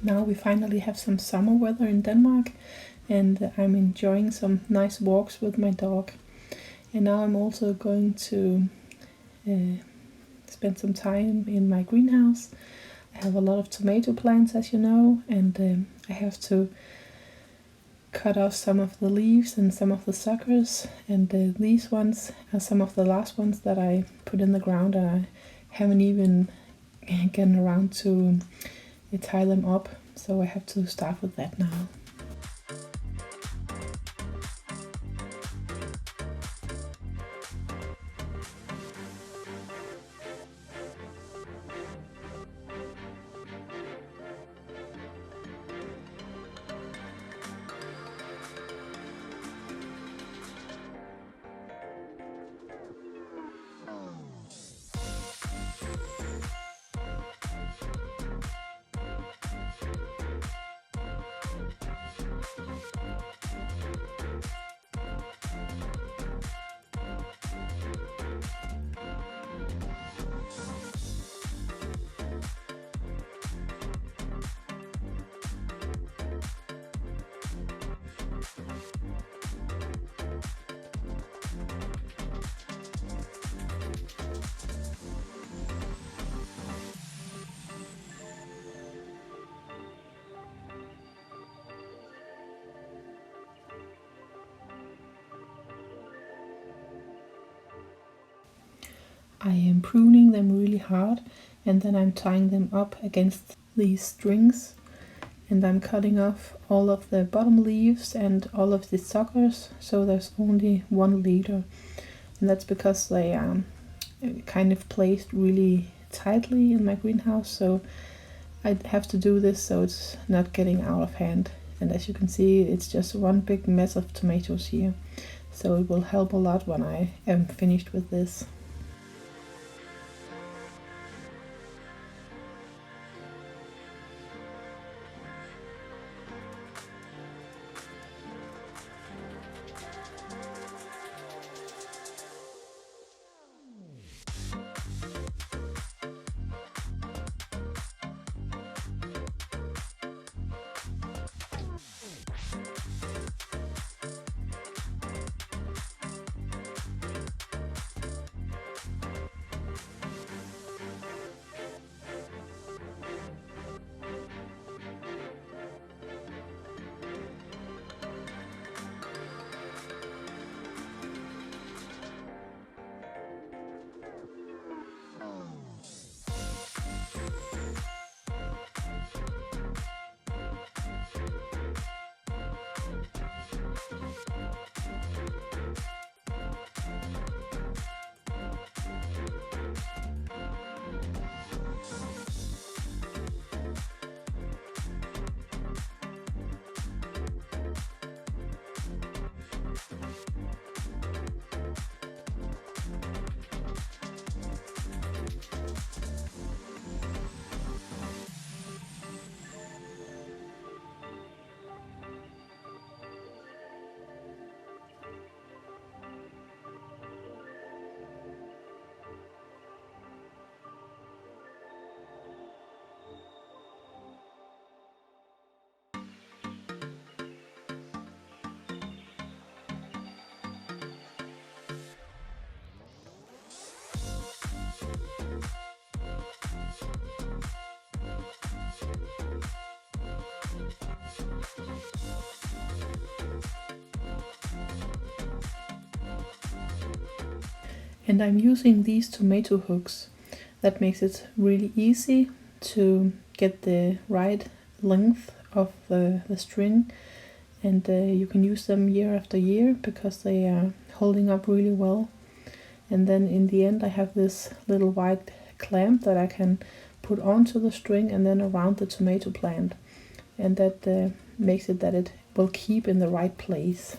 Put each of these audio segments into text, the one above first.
Now we finally have some summer weather in Denmark, and I'm enjoying some nice walks with my dog. And now I'm also going to spend some time in my greenhouse. I have a lot of tomato plants, as you know, and I have to cut off some of the leaves and some of the suckers, and these ones are some of the last ones that I put in the ground, and I haven't even gotten around to tie them up, so I have to start with that now. I am pruning them really hard, and then I'm tying them up against these strings, and I'm cutting off all of the bottom leaves and all of the suckers, so there's only one leader, and that's because they are kind of placed really tightly in my greenhouse, so I have to do this so it's not getting out of hand. And as you can see, it's just one big mess of tomatoes here, so it will help a lot when I am finished with this. And I'm using these tomato hooks. That makes it really easy to get the right length of the string, and you can use them year after year because they are holding up really well. And then in the end I have this little white clamp that I can put onto the string and then around the tomato plant, and that makes it that it will keep in the right place.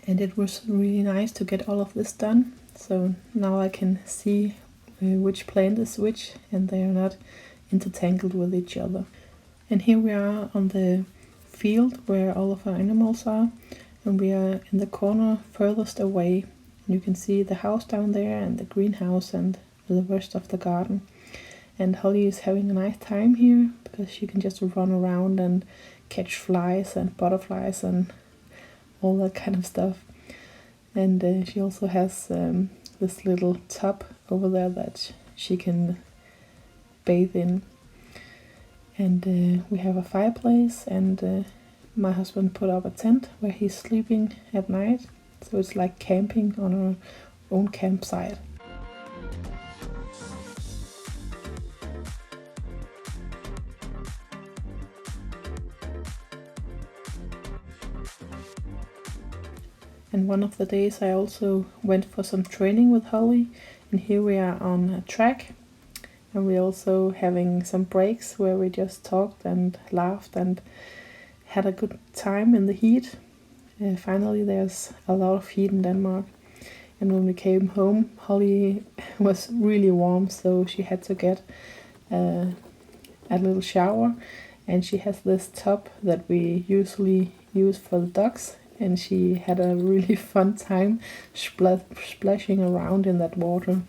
And it was really nice to get all of this done. So now I can see which plant is which, and they are not intertangled with each other. And here we are on the field where all of our animals are, and we are in the corner furthest away. You can see the house down there and the greenhouse and the rest of the garden. And Holly is having a nice time here because she can just run around and catch flies and butterflies and all that kind of stuff. And she also has this little tub over there that she can bathe in. And we have a fireplace, and my husband put up a tent where he's sleeping at night. So it's like camping on our own campsite. And one of the days I also went for some training with Holly, and here we are on a track, and we're also having some breaks where we just talked and laughed and had a good time in the heat. Finally there's a lot of heat in Denmark, and when we came home Holly was really warm, so she had to get a little shower, and she has this tub that we usually use for the dogs. And she had a really fun time splashing around in that water.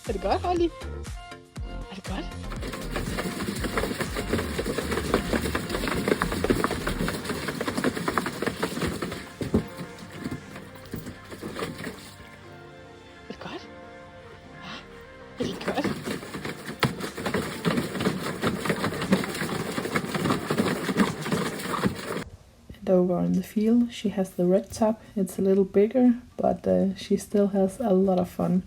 Er det godt, Holly? Er det godt? Er det godt? Er det godt? And over in the field, she has the red tub. It's a little bigger, but she still has a lot of fun.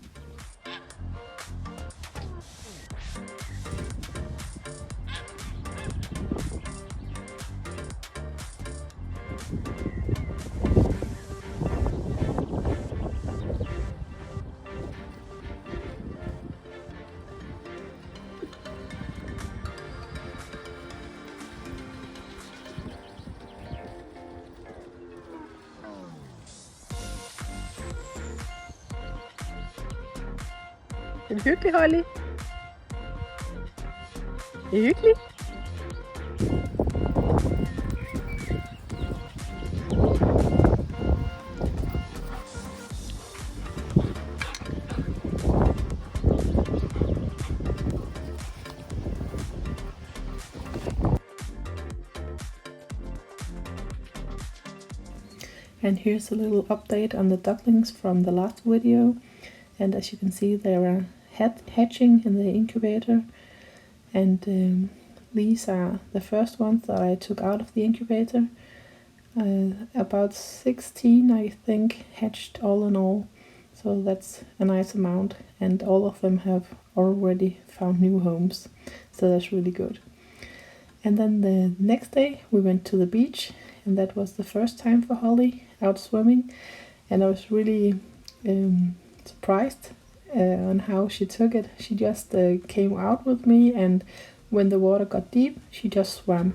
Er det hyggeligt, Holly? Er det hyggeligt? And here's a little update on the ducklings from the last video. And as you can see, they are hatching in the incubator. And these are the first ones that I took out of the incubator. About 16, I think, hatched all in all. So that's a nice amount. And all of them have already found new homes. So that's really good. And then the next day we went to the beach, and that was the first time for Holly out swimming, and I was really surprised on how she took it. She just came out with me, and when the water got deep, she just swam.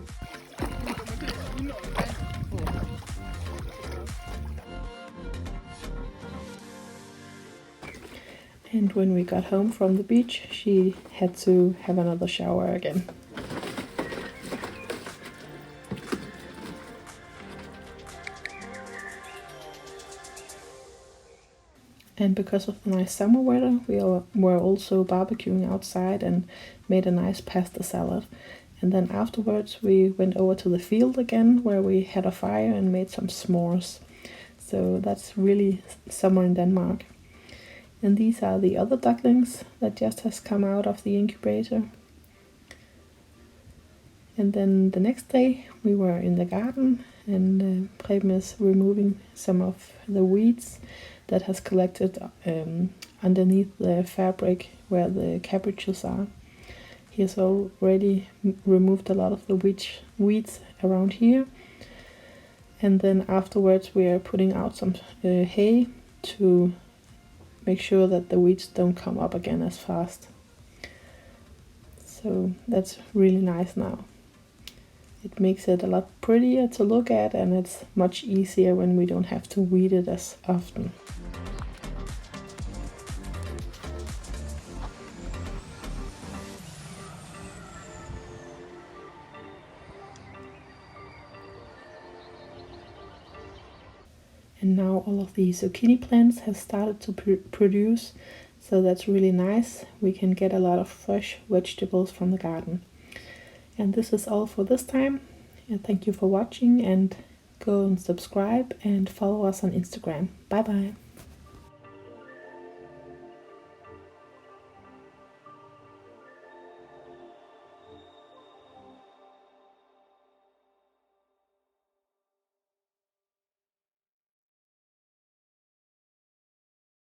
And when we got home from the beach, she had to have another shower again. And because of the nice summer weather, we were also barbecuing outside and made a nice pasta salad. And then afterwards we went over to the field again, where we had a fire and made some s'mores. So that's really summer in Denmark. And these are the other ducklings that just has come out of the incubator. And then the next day we were in the garden, and Preben is removing some of the weeds that has collected underneath the fabric where the cabbages are. He has already removed a lot of the weeds around here. And then afterwards we are putting out some hay to make sure that the weeds don't come up again as fast. So that's really nice now. It makes it a lot prettier to look at, and it's much easier when we don't have to weed it as often. And now all of the zucchini plants have started to produce, so that's really nice. We can get a lot of fresh vegetables from the garden. And this is all for this time. And thank you for watching, and go and subscribe and follow us on Instagram. Bye bye.